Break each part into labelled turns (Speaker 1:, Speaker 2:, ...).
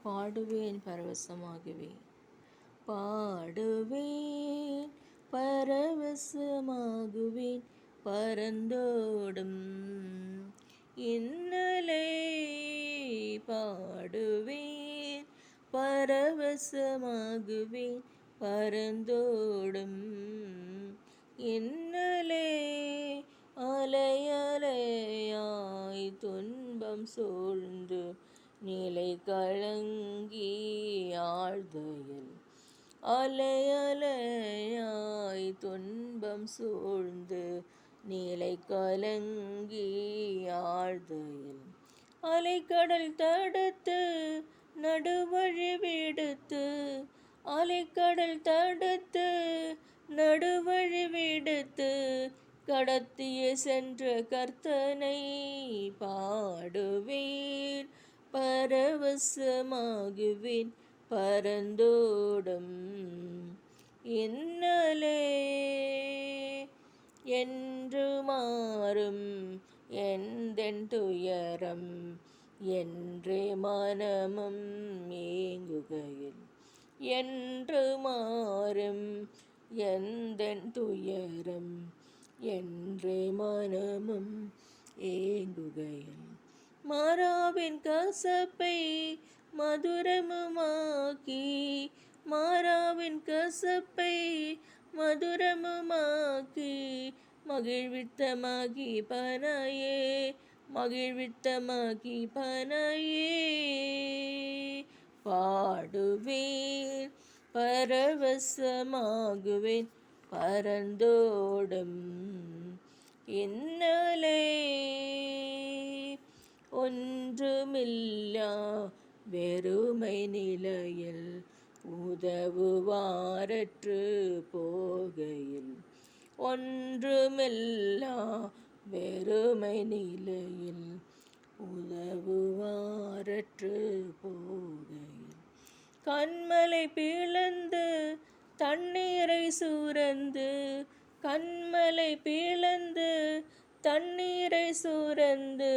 Speaker 1: பாடுவேன் பரவசமாகுவேன், பாடுவேன் பரவசமாகுவேன், பரந்தோடும் இன்னலே பாடுவேன் பரவசமாகுவேன், பரந்தோடும் இன்னலே அலையலையாய் துன்பம் சூழ்ந்து நிலை கலங்கி ஆழ்தையில், அலையலையாய் துன்பம் சூழ்ந்து நிலை கலங்கி ஆழ்தையில், அலைக்கடல் தடுத்து நடுவழி விடுத்து, அலைக்கடல் தடுத்து நடுவழி விடுத்து கடத்திய சென்ற கர்த்தனை பாடுவேன் பரவசமாகுவேன், பரந்தோடும் இன்னலே என்று மாறும் எந்தென் துயரம் என்றே மனமும் ஏங்குகையில், என்று மாறும் எந்தென் துயரம் என்றே மனமும் ஏங்குகையில், மாறாவின் கசப்பை மதுரமுமாக்கி, மாறாவின் கசப்பை மதுரமுமாக்கி, மகிழ்வித்தமாகி பனையே, மகிழ்வித்தமாகி பனையே பாடுவேன் பரவசமாகுவேன், பரந்தோடும் இன்னலே ஒன்றுமில்லா வெறுமை நிலையில் உதவுவாரற்று போகையில், ஒன்றுமில்லா வெறுமை நிலையில் உதவுவாரற்று போகையில், கண்மலை பிளந்து தண்ணீரை சுரந்து, கண்மலை பிளந்து தண்ணீரை சுரந்து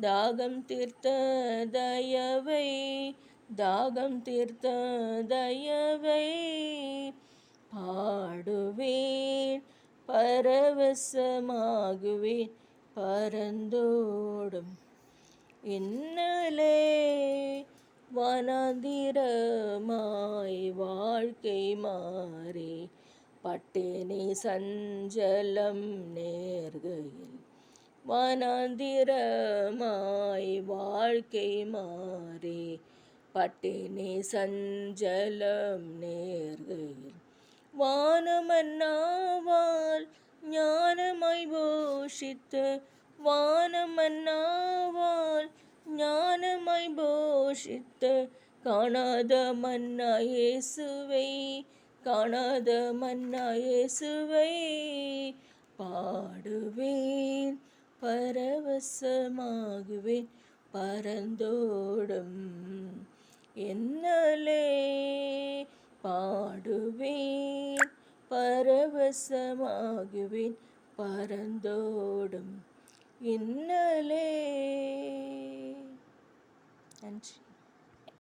Speaker 1: தாகம் தீர்த்த தயவை, தாகம் தீர்த்த தயவை பாடுவேன் பரவசமாகுவேன், பரந்தோடும் இன்னலே வனாந்திரமாய் வாழ்க்கை மாறி பட்டினி சஞ்சலம் நேர்கையில், வனாந்திரமாய் வாழ்க்கை மாறி பட்டினி சஞ்சலம் நேர்கையில், வானமன்னாவால் ஞானமாய் போஷித்து, வானமன்னாவால் ஞானமாய் போஷித்து காணாத மன்னா இயேசுவை, காணாத மன்னா இயேசுவை பாடுவேன் பரவசமாகுவேன், பரந்தோடும் இன்னலே பாடுவேன் பரவசமாகுவேன், பரந்தோடும் இன்னலே. நன்றி.